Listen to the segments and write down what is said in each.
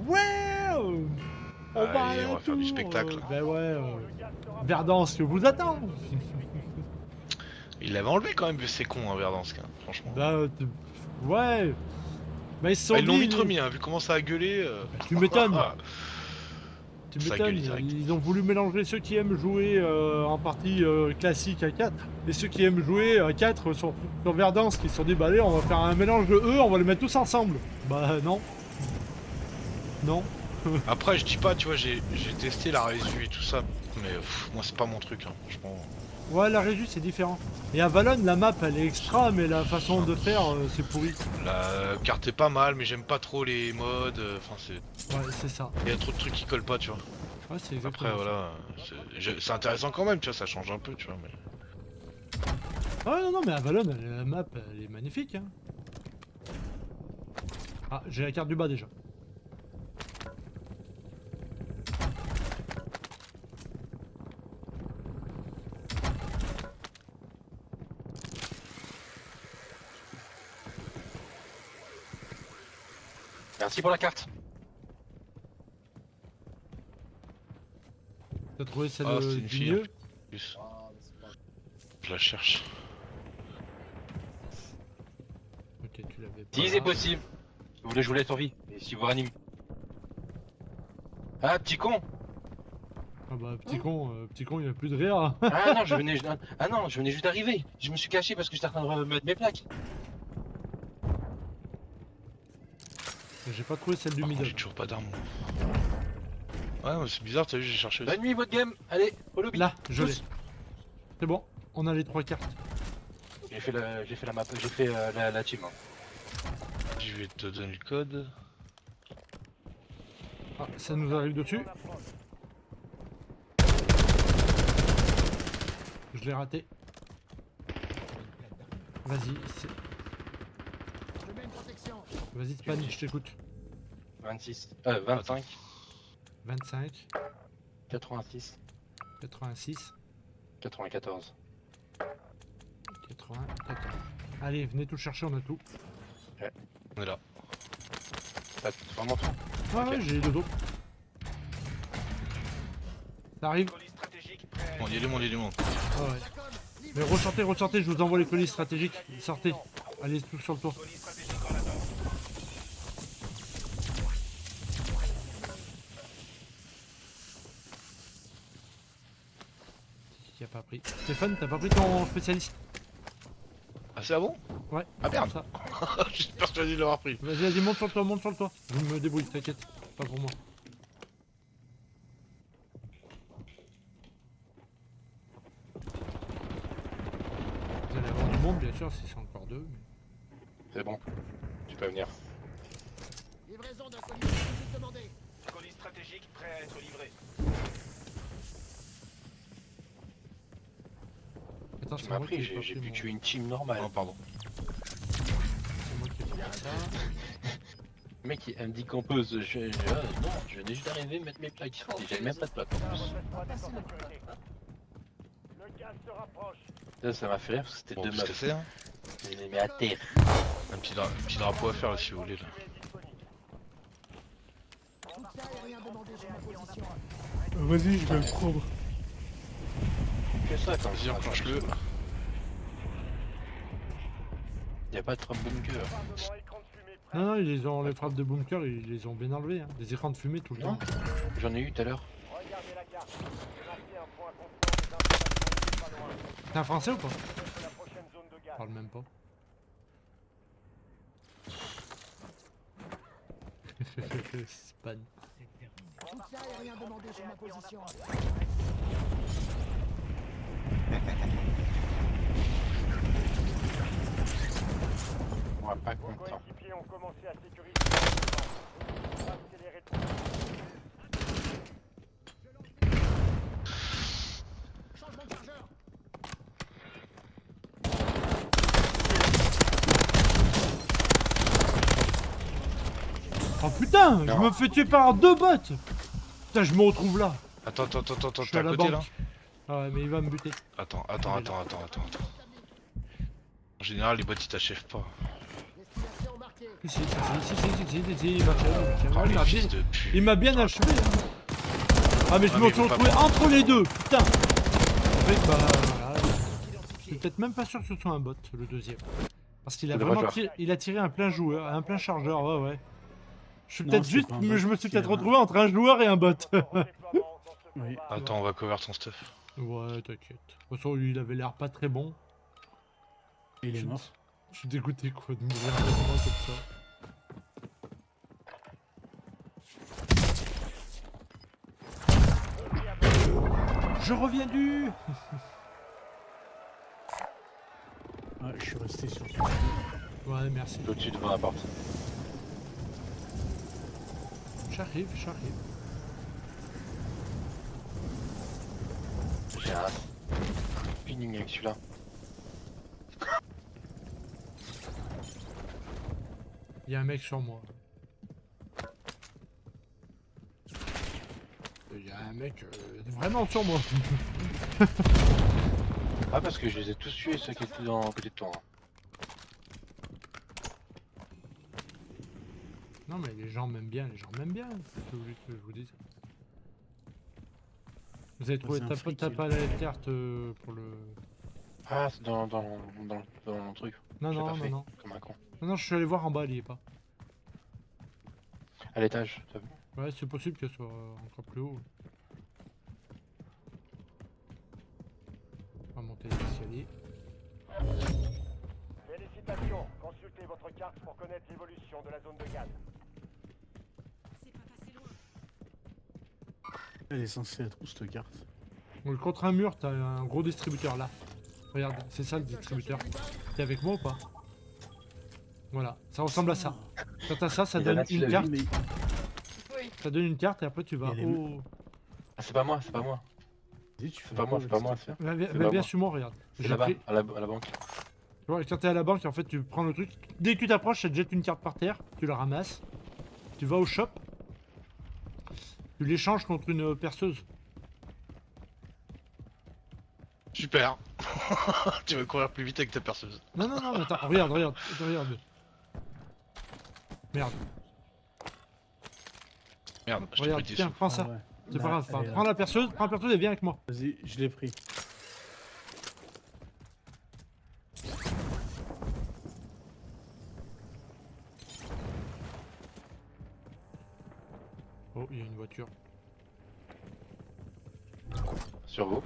Ouais, on va Allez, aller on va faire du spectacle. Ben ouais, Verdansk vous attend. Il l'avait enlevé quand même, c'est con, hein, Verdansk, hein, franchement. Bah, ouais. Bah ils se Bah, sont ils l'ont dit, vite remis, hein, vu comment ça a gueulé. bah, tu m'étonnes. Tu Ça a gueulé m'étonnes, direct. ils ont voulu mélanger ceux qui aiment jouer en partie classique à 4 et ceux qui aiment jouer à 4 sur Verdansk, qui se sont dit bah allez on va faire un mélange de eux, on va les mettre tous ensemble. Bah non. Non. Après, je dis pas, tu vois, j'ai testé la résu et tout ça, mais moi c'est pas mon truc, hein, franchement. Ouais la régie c'est différent. Et à Valon la map elle est extra mais la façon de faire c'est pourri. La carte est pas mal, mais j'aime pas trop les modes, enfin c'est... Ouais c'est ça. Il y a trop de trucs qui collent pas, tu vois. Ouais c'est exactement Après, ça. voilà, c'est intéressant quand même, tu vois, ça change un peu, tu vois, mais... Ah non non mais à Valon la map elle est magnifique hein. Ah j'ai la carte du bas déjà. Merci pour la carte. T'as trouvé celle Ah, c'est une du fille, milieu? en plus. Je la cherche. Ok tu l'avais pas. Si c'est possible. Si vous voulez, je vous laisse en vie. Et si vous ranimez. Ah, petit con. Ah bah petit con il a plus de rire. Ah non, ah non, je venais juste d'arriver. Je me suis caché parce que j'étais en train de remettre mes plaques. J'ai pas trouvé celle du Par contre, middle. j'ai toujours pas d'arme. Ouais, mais c'est bizarre, t'as vu, j'ai cherché aussi. Bonne nuit, votre game. Allez, au lobby. Là, je Tous. l'ai. C'est bon, on a les 3 cartes. J'ai fait la map, j'ai fait la team. Hein. Je vais te donner le code. Ah, ça nous arrive dessus. Je l'ai raté. Vas-y, vas-y Span, je t'écoute. 26. 25. 25, 86. 86, 94. 94. Allez, venez tout chercher, on a tout. On est là. T'as vraiment tout. Ouais, Ok. ouais, j'ai le dos. Ça arrive. Bon, il y a du monde, il y a du monde. Ah ouais. Mais ressortez, je vous envoie les colis stratégiques. Sortez. Allez, tout sur le toit. Qui a pas pris. Stéphane, t'as pas pris ton spécialiste? Ah, c'est à bon? Ouais. Ah merde. Ça. Je suis persuadé de l'avoir pris. Vas-y, vas-y, monte sur le toit, monte sur le toit. Je me débrouille, t'inquiète. Pas pour moi. Vous allez avoir du monde, bien sûr, si c'est encore deux. Mais... C'est bon. Tu peux venir. Livraison d'un colis stratégique demandé. Colis stratégique prêt à être livré. Attends, Tu c'est m'as moi qui pris, ai pas j'ai pris pu mon- tuer une team normale. Non, pardon. C'est moi qui ai pas fait ça. Le mec, elle me dit qu'on pose. Non, je venais juste d'arriver mettre mes plaques. Et j'avais même pas de plaques en plus. Le gaz se rapproche. Ça m'a fait rire parce que c'était Bon, deux qu'est-ce que meufs. c'est, hein? Je les ai mis à terre. Un petit drapeau à faire là, si vous voulez. Là. Soutien aérien demandé sur ma position. Vas-y, je vais le prendre. Que ça quand Vas-y, enclenche-le. Y'a pas de frappe bunker. Bombardement écran de fumée prêt. Non, non, les frappes de bunker, ils les ont bien enlevées. Hein. Des écrans de fumée tout le Non, temps. j'en ai eu tout à l'heure. Regardez la carte. Marquez un point constant des informations pas loin. T'es un français ou pas? C'est la prochaine zone de Je gaz. parle même pas. Span. Soutien aérien demandé sur ma position. Moi, pas content. Coéquipiers ont commencé à sécuriser le bâtiment. Accélérez le processus. Changement de chargeur. Oh putain, je Non. me fais tuer par deux bots. Putain, je me retrouve là. Attends, Je suis t'es à à la côté banque. là? Ah ouais, mais il va me buter. Attends. En général, les bots ils t'achèvent pas. Destination marquée. Si, il m'a fait. Oh, les il m'a fils bien- de pute. il m'a bien achevé. Hein. Ah, mais je Ah, me mais suis il faut retrouvé pas- entre les deux, putain. En fait, bah. Voilà. Je suis peut-être même pas sûr que ce soit un bot, le deuxième. Parce qu'il a Le vraiment joueur. tiré, il a tiré un plein joueur, un plein chargeur, ouais, ouais. Je suis Non, peut-être c'est juste, pas un mais bot, je me suis c'est peut-être un- retrouvé entre un joueur et un bot. Oui. Attends, on va cover ton stuff. Ouais, t'inquiète. De toute façon, lui, il avait l'air pas très bon. Il est mort. Je suis dégoûté, quoi, de mourir vraiment comme ça. Je reviens du... Ah, je suis resté sur ce. Ouais, merci. Au-dessus devant la porte. J'arrive. J'ai un spinning avec celui-là. Il y a un mec sur moi. Il y a un mec vraiment sur moi. Ah, parce que je les ai tous tués, ceux qui étaient dans côté de toi. Hein. Non mais les gens m'aiment bien, Qu'est-ce que vous voulez que je vous dise? Vous avez trouvé c'est un ta fric, pas la carte pour le... Ah, c'est dans le truc. Non, J'ai non, pas non, fait, non. Comme un con. Non, je suis allé voir en bas, il y est pas. À l'étage, t'as vu? Ouais, c'est possible que ce soit encore plus haut. On va monter les escaliers. Félicitations. Consultez votre carte pour connaître l'évolution de la zone de gaz. Elle est censée être où cette carte? Donc, contre un mur, t'as un gros distributeur là. Regarde, c'est ça le distributeur. T'es avec moi ou pas? Voilà, ça ressemble à ça. Quand t'as ça, ça Il a donne là-dessus, une la carte. Mais Ça donne une carte et après tu vas Il y a les au... Ah, c'est pas moi, c'est pas moi. vas-y, tu fais C'est pas moi, c'est pas moi. C'est Bah, C'est viens pas moi. sur moi, regarde. c'est J'ai là-bas, pris- à la banque. Tu vois, quand t'es à la banque, en fait, tu prends le truc. Dès que tu t'approches, ça te jette une carte par terre. Tu la ramasses. Tu vas au shop. Tu l'échanges contre une perceuse. Super. Tu vas courir plus vite avec ta perceuse. Non, non, non, mais attends, regarde. Merde, Merde, je t'ai regarde, pris tes tiens, sous. prends ça. Ah ouais. C'est Là, pas grave. elle est là. Prends la perceuse et viens avec moi. Vas-y, je l'ai pris. Oh, il y a une voiture. Sur vous.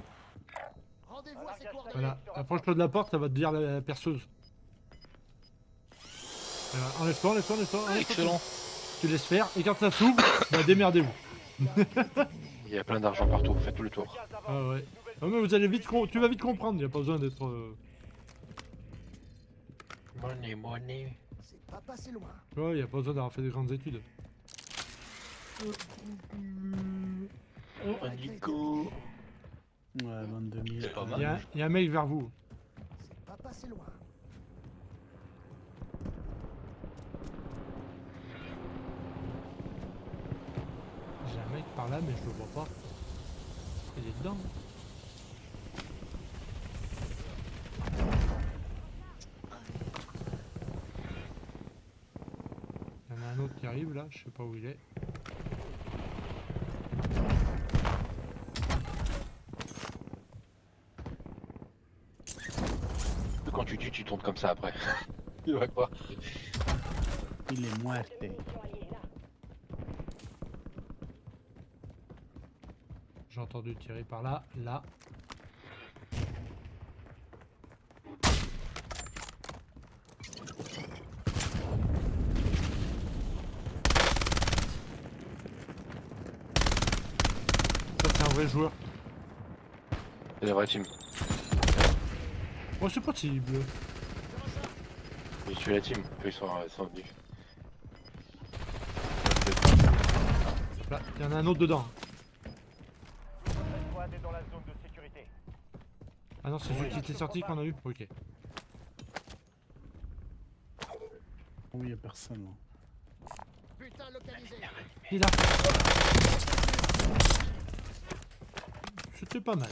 Rendez-vous à ces coordonnées. Voilà, approche-toi de la porte, ça va te dire la perceuse. Voilà, enlève-toi. Excellent. Tu laisses faire, et quand ça s'ouvre, bah démerdez-vous. Il y a plein d'argent partout, faites tout le tour. Ah ouais. Ah, mais vous allez vite, tu vas vite comprendre, il n'y a pas besoin d'être... Money. C'est pas passé loin. Ouais, il n'y a pas besoin d'avoir fait des grandes études. Nico. Ouais, 22 000. C'est pas Il y a un mec vers vous. C'est pas passé loin. J'ai un mec par là, mais je le vois pas. Il est dedans. Il y en a un autre qui arrive là, je sais pas où il est. Quand tu tues, tu tournes comme ça après. Il va quoi? Il est muerté. J'ai entendu tirer par là, là. Ça c'est un vrai joueur. C'est la vraie team. Oh c'est possible. J'ai tué la team, eux ils sont venus. Là, il y en a un autre dedans. Votre escouade est dans la zone de sécurité. Ah non, c'est celui qui était sorti qu'on a eu. Ok. Oh, il y a personne là. Putain localisé. Il est là. C'était pas mal.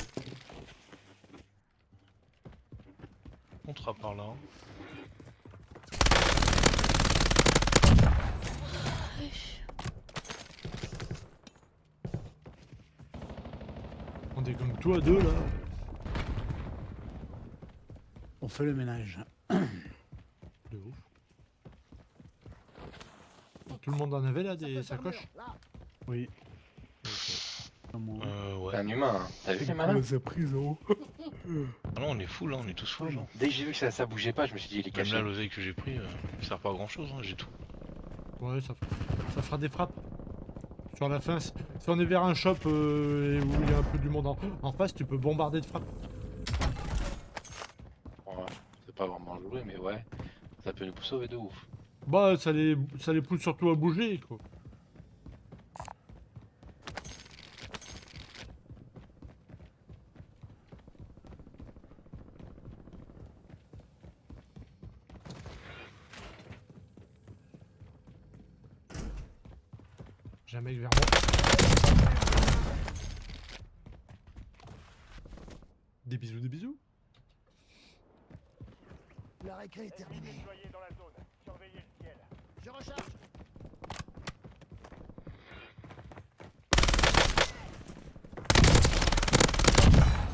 On sera par là. wesh. On est comme toi à deux là. On fait le ménage. De ouf. Tout le monde en avait là Ça des peut faire sacoches? mur, là. Oui. Comment C'est Ouais. un humain, hein. T'as vu les malins? les prison. Ah non, on est full, hein, on est tous full. Hein. Dès que j'ai vu que ça bougeait pas, je me suis dit il est Même caché. là, l'oseille que j'ai pris, il sert pas à grand chose, hein, j'ai tout. Ouais, ça fera des frappes. Sur la fin, si on est vers un shop et où il y a un peu du monde en face, tu peux bombarder de frappes. Ouais, c'est pas vraiment joué, mais ouais. Ça peut nous sauver de ouf. Bah, ça les pousse surtout à bouger, quoi. J'ai un mec vers moi. Des bisous, des bisous. La récré est terminée. Déployés dans la zone. Surveillez le ciel. Je recharge.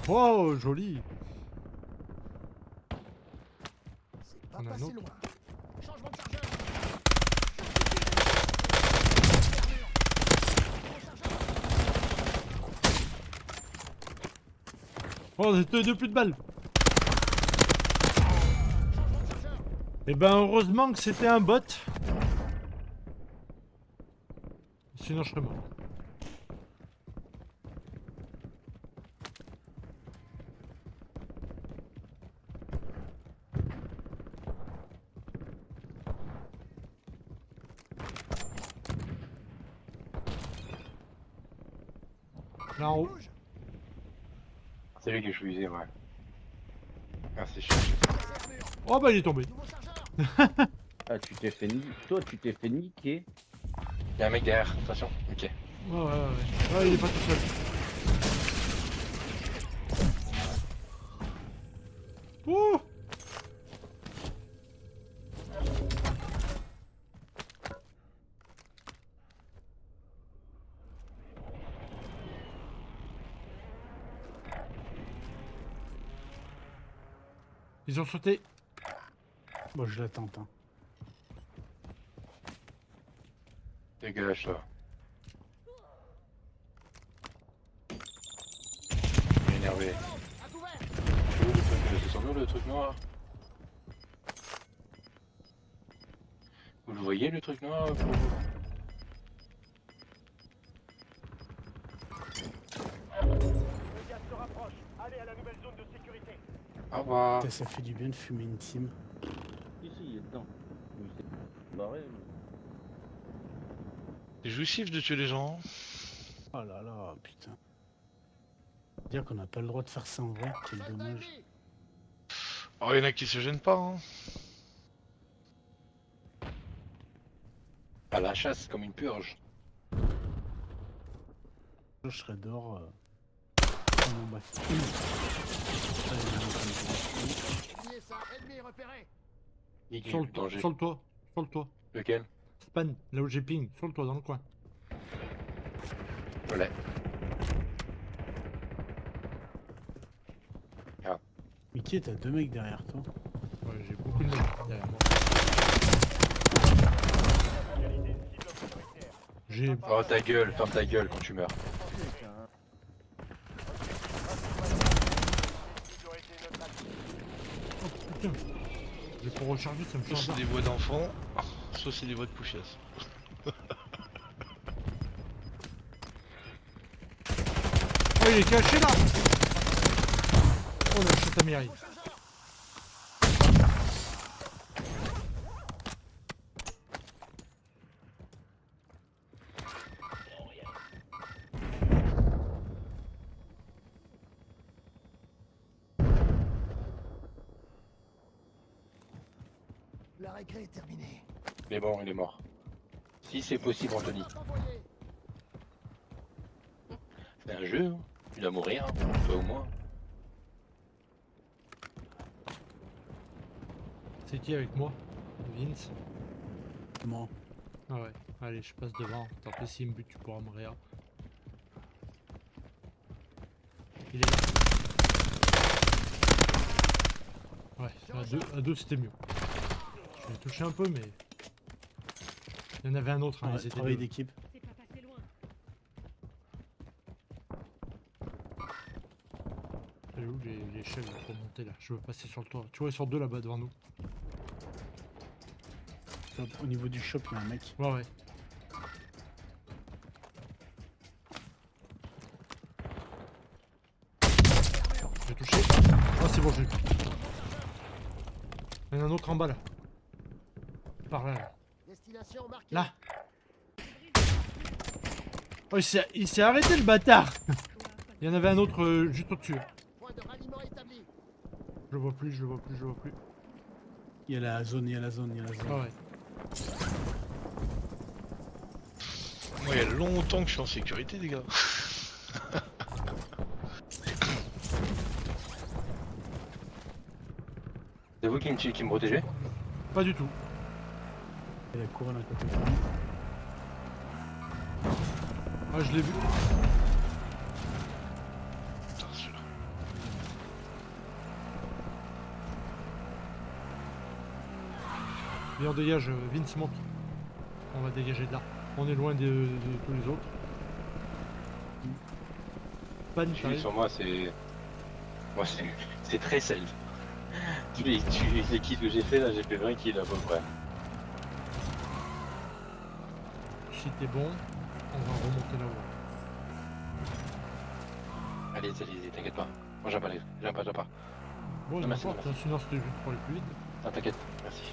Wow, joli. C'est pas On a un passé autre. loin. Changement de chargeur. Oh, de plus de balles. Changement de chargeur. Eh ben, heureusement que c'était un bot. Sinon, je serais mort. Là en haut. Bouge. C'est lui que je visais, ouais. Ah, c'est chiant. Passez un mur. Oh bah il est tombé. Nouveau chargeur. Ah, tu t'es fait niquer. Toi, tu t'es fait niquer. Y'a un mec derrière, attention. Ok. Ouais, il est pas tout seul. Ouh. Ils ont sauté. Bon, je l'attends. Hein. Dégage, toi. Je suis énervé. À couvert. C'est où le truc? C'est sur nous le truc noir? Vous le voyez le truc noir pour vous? Le gaz se rapproche. Allez à la nouvelle zone de sécurité. Au revoir. Putain, ça fait du bien de fumer une team. Ici, il est dedans. Oui, c'est barré. C'est jouissif de tuer les gens. Oh là là, putain. Dire qu'on n'a pas le droit de faire ça en vrai, quel Soldat dommage. ennemi. Oh, y'en a qui se gênent pas, hein. À la chasse comme une purge. Je serais dehors. Dans mon bac. Oubliez ça. Ennemi repéré. Nickel, Sur le danger. sur le toit. Sur le toit. Lequel? Span, là où j'ai ping. Sur le toit, dans le coin. Je l'ai. Mickey, t'as deux mecs derrière toi. Ouais, j'ai beaucoup de mecs derrière moi. Localisez une cible prioritaire. J'ai... Oh ta gueule, ferme ta gueule quand tu meurs. Sécurité neutralisée. Oh putain. J'ai pour recharger, ça me Soit fait c'est un des voix d'enfants, soit c'est des voix de pouchiasse. Oh, il est caché là. Oh la chute à Mireille. La récré est terminée. Mais bon, il est mort. Si c'est possible, Anthony. Envoyé. C'est un jeu, hein. Tu dois mourir, hein. Toi ou moi. C'est qui avec moi? Vince. Moi. Ah ouais. Allez, je passe devant. Tant pis s'il me bute, tu pourras me réa. Il est là. Ouais, à deux c'était mieux. Je vais toucher un peu, mais. Il y en avait un autre, hein, Ouais, ils étaient travail deux. d'équipe. C'est pas passé loin. Elle est où l'échelle là, pour monter là? Je veux passer sur le toit. Tu vois, ils sont deux là-bas devant nous. Au niveau du shop, il y a un mec. Ouais, ouais. J'ai touché. Ah, c'est bon, j'ai eu. Il y en a un autre en bas là. Par là. Destination marquée. Là. Oh, il s'est arrêté le bâtard. Il y en avait un autre juste au-dessus. Point de ralliement établi. Je le vois plus, je le vois plus, je le vois plus. Il y a la zone, il y a la zone, il y a la zone. Ah ouais. Moi, il y a longtemps que je suis en sécurité, les gars. C'est vous qui me protégez? Pas du tout. Il y a la couronne à côté de moi. Ah, je l'ai vu. Putain, celui-là. Viens, on dégage. Vince monte. On va dégager de là. On est loin de tous les autres. Pan, Je suis t'arrives. sur moi, c'est. Moi, c'est très self. Tous les kills que j'ai fait là, j'ai fait 20 kills à peu près. Si t'es bon, on va remonter là-haut. Allez, t'inquiète pas. Moi, j'en parle, j'en parle. Bon, Non, merci, n'importe, merci. sinon c'était juste pour aller plus vite. Non, t'inquiète, merci.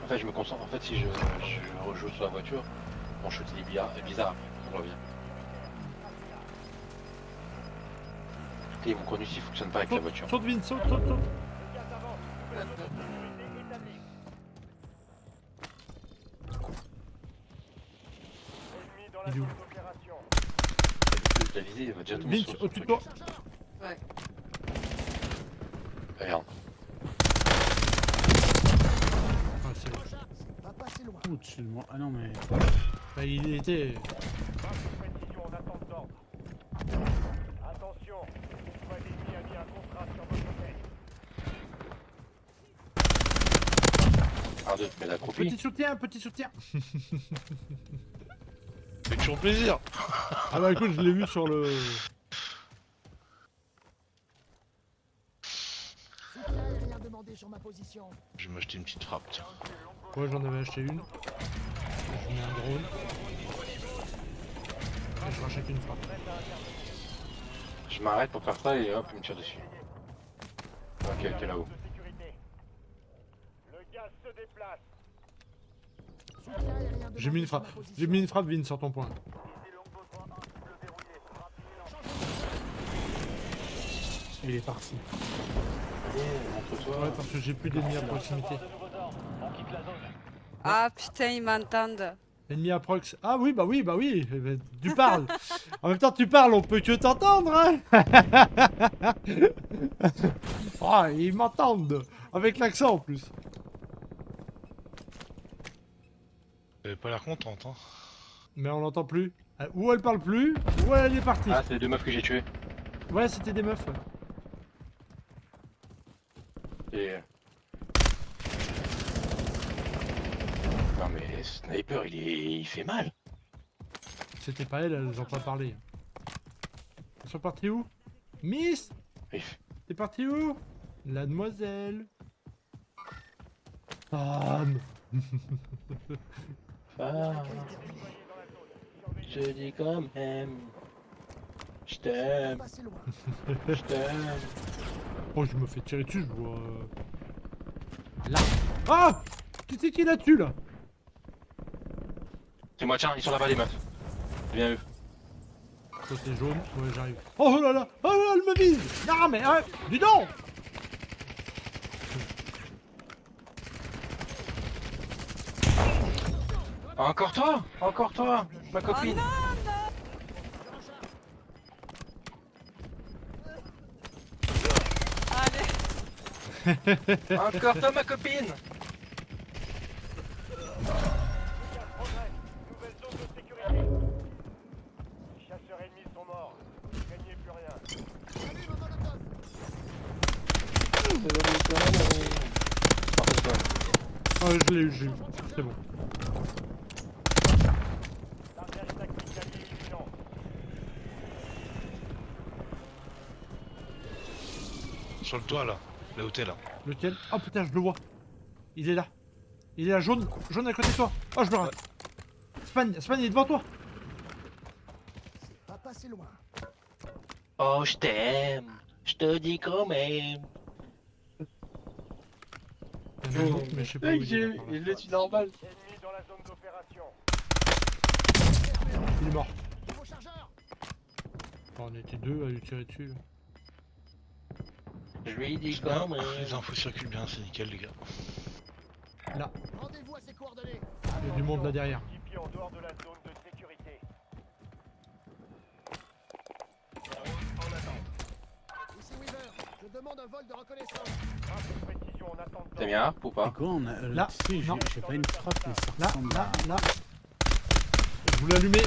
En fait, je me concentre. En fait, si je rejoue sur la voiture, mon shoot il est bizarre après. On revient. Et mon conduit il fonctionne pas avec la voiture. Saute Vince, saute. Le gaz avance. La zone de sécurité établie. Ennemi dans la Il est où? zone d'opération. La visée, il va déjà tomber Vince, sur au-dessus de truc. toi. Ouais. Regarde. Ah, c'est bon. Pas passé loin. Au-dessus de moi. Ah non, mais. Bah, il était. Marque de précision en attente d'ordre. Attention, une fois l'ennemi a mis un contrat sur votre tête. Arde, mais la croupi. Petit soutien, petit soutien. C'est toujours plaisir. Ah bah écoute, je l'ai vu sur le. Soutien aérien demandé sur ma position. Je vais m'acheter une petite frappe, tiens. Ouais, j'en avais acheté une. Je mets un drone. Et je rachète une frappe. Je m'arrête pour faire ça et hop, il me tire dessus. Ok, là-haut. De sécurité. Le gaz se déplace. Soutien aérien demandé J'ai mis une sur frappe. ma position. J'ai mis une frappe, Vin, sur ton point. Il est parti. Allez, montre-toi. Ouais, parce que j'ai plus d'ennemis à proximité. Ah putain, ils m'entendent. Ennemi à prox. Ah oui, bah oui, bah oui. Eh ben, tu parles. En même temps, tu parles, on peut que t'entendre, hein. Ah, ils m'entendent. Avec l'accent en plus. Elle avait pas l'air contente, hein. Mais on l'entend plus. Ou elle parle plus, ou elle est partie. Ah, c'est les deux meufs que j'ai tuées. Ouais, c'était des meufs. Ouais. Et. Non mais Sniper il fait mal. C'était pas elle, elles ont pas parlé. Elles sont parties où? Miss? T'es parti où? La demoiselle. Ah, Ah, je dis quand même. Je t'aime, Passé loin. je t'aime. oh, je me fais tirer dessus, je vois. Là. Ah! Qui c'est qui l'a tué là? C'est moi, tiens, ils sont là-bas les meufs. C'est bien eux. Toi c'est jaune, ouais j'arrive. Oh là là! Oh là là, elle me vise! Non mais dis donc! Encore toi, ma copine. Allez. Encore toi, ma copine. je l'ai eu, j'ai eu. C'est bon. L'artillerie tactique alliée imminente. Sur le toit là. Là où t'es là. Lequel? Oh putain, je le vois. Il est là. Il est là, jaune. Jaune à côté de toi. Oh, je me rate. Span, il est devant toi. C'est pas passé loin. Oh, je t'aime. Je te dis quand même. Il y en a un autre, mais je sais pas où il est. Il est normal. Ennemi dans la zone d'opération. Il est mort. Nouveau chargeur. Oh, on était deux à lui tirer dessus. Là. Je lui dis C'est bien. quand même. Les infos circulent bien, c'est nickel les gars. Là, Rendez-vous à ses coordonnées. il y a du monde là derrière. Équipier en dehors de la zone de sécurité. Ici Weaver. Je demande un vol de reconnaissance. Frappe de précision en attente C'est bien, ou C'est pas? quoi, on a. Là, Tu sais, non. j'ai pas une frappe, mais ça Là, ressemble là, à. là. Je vous l'allumez.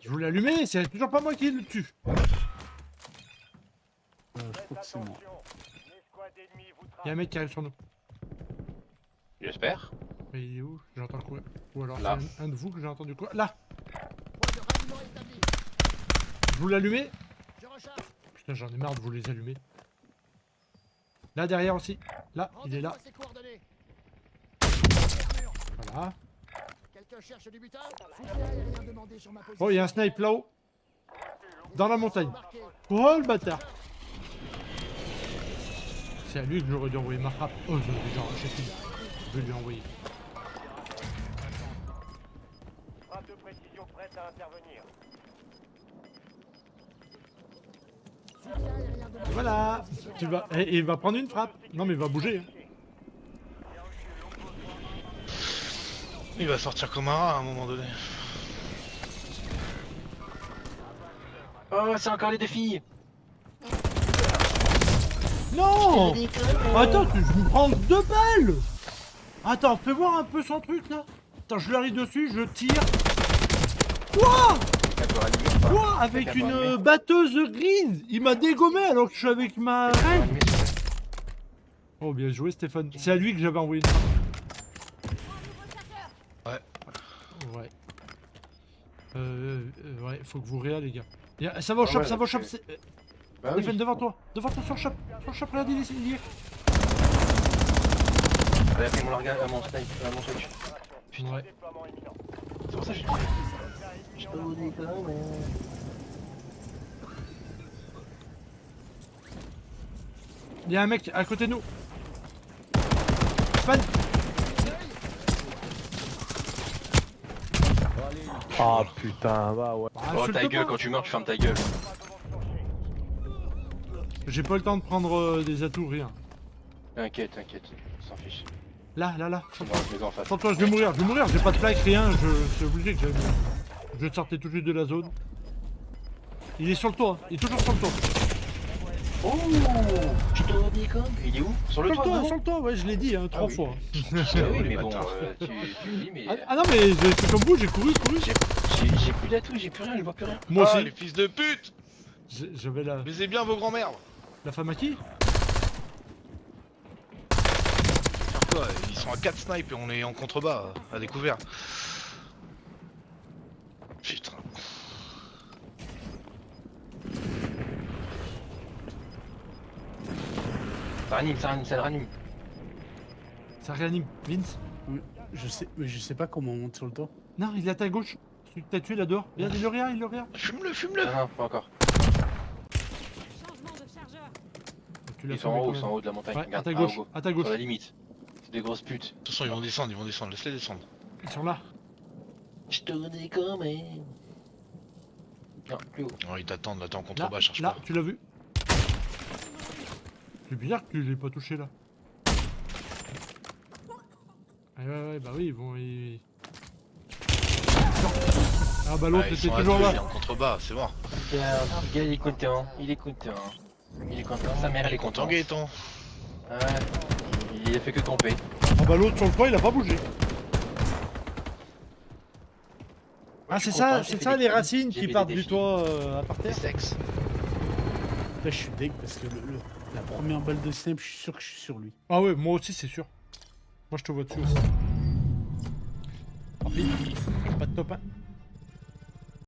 Je vous l'allumez, c'est toujours pas moi qui le tue. Je crois que c'est moi. Attention. Une escouade ennemie vous Il y a un mec qui arrive sur nous. J'espère. Mais il est où? J'entends courir. Ou alors Là. c'est un de vous que j'ai entendu courir. Là. Point de ralliement établi. Je vous l'allumez. Je recharge. Putain, j'en ai marre de vous les allumer. Là derrière aussi. Là, il est Rendez-vous là. à ses coordonnées. Voilà. Quelqu'un cherche du butin? Soutien aérien demandé sur ma position. Oh, il y a un snipe là-haut. Dans la montagne. Marqué. Oh le bâtard. C'est à lui que j'aurais dû envoyer ma frappe. Oh, je vais genre acheter. Je vais lui envoyer. Frappe de précision prête à intervenir. Soutien aérien demandé. Voilà. Tu vas. Et il va prendre une frappe. Non mais il va bouger. Hein. Il va sortir comme un rat à un moment donné. Oh, c'est encore les défis. Non. Attends, je me prends 2 balles. Attends, fais voir un peu son truc là. Attends, je lui arrive dessus, je tire. Quoi? Quoi? Avec une batteuse grise. Il m'a dégommé alors que je suis avec ma reine. Oh, bien joué Stéphane. C'est à lui que j'avais envoyé une frappe. Ouais. Ouais, faut que vous réa les gars. Ça va au shop, ouais, ça va au donc shop. c'est- c'est- Bah oui. Stéphane, devant toi sur le shop. Sur le shop, regarde, il est. J'avais pris mon organe à mon snipe, à mon truc. Ouais. Déploiement imminent. C'est pour ça que je dis. Je te dis quand même. Il y a un mec à côté de nous. Span. Ah putain, va ouais. Bah, Oh insulte ta gueule, pas. quand tu meurs, tu fermes ta gueule. J'ai pas le temps de prendre des atouts, rien. T'inquiète, on s'en fiche. Là. On va les en face. Attends, toi, je vais mourir, j'ai pas de plaque, rien, je suis obligé que j'aille mourir. Je sortais tout juste de la zone. Il est sur le toit, il est toujours sur le toit. Oh, je te dis quand même. Il est où? Sur le toit, non? Sur le toit, ouais, je l'ai dit, hein, 3 oui. fois. Ah oui, mais bon, tu dis, mais Ah non, mais c'est comme vous, j'ai couru. j'ai plus d'atouts, j'ai plus rien, je vois plus rien. Moi Ah, aussi. les fils de pute. J'avais Baisez bien vos grands-mères. la femme à qui? Faire quoi? Ils sont à 4 snipes et on est en contrebas, à découvert. Putain. Ça ranime. Ça réanime. Vince? Mais je sais pas comment on monte sur le toit. Non, il est à ta gauche. Celui que t'as tué là dehors. Regarde, il le regarde. Fume-le. Non, pas encore. Changement de chargeur. Tu l'as Ils sont en fait haut, quand ils sont en haut de la montagne. même. Ouais, à Regarde, ta en gauche, haut. à ta gauche. Sur la limite. C'est des grosses putes. De toute façon, ils vont descendre, laisse-les descendre. Ils sont là. Je te dis quand même. Non, plus haut. Oh, ils t'attendent, là, t'es en Là, contrebas, cherche là, pas. tu l'as vu. C'est bizarre que tu l'aies pas touché là. Ouais, bah oui, bon, Ah bah l'autre Ah, ils était sont à toujours deux, là. il est en contrebas, c'est mort. Regarde, il est content. Sa mère, elle est Content contente. Gaëtan. Ouais. Il a fait que camper. Ah bah l'autre sur le toit, il a pas bougé. Ah je c'est suis ça, content, c'est j'ai ça fait les des- racines j'ai qui fait partent des du défis. toit à par Des terre. sexes. Là, je suis deg parce que La première balle de snipe, je suis sûr que je suis sur lui. Ah ouais, moi aussi, c'est sûr. Moi, je te vois dessus aussi. Tant pis, pas de top 1.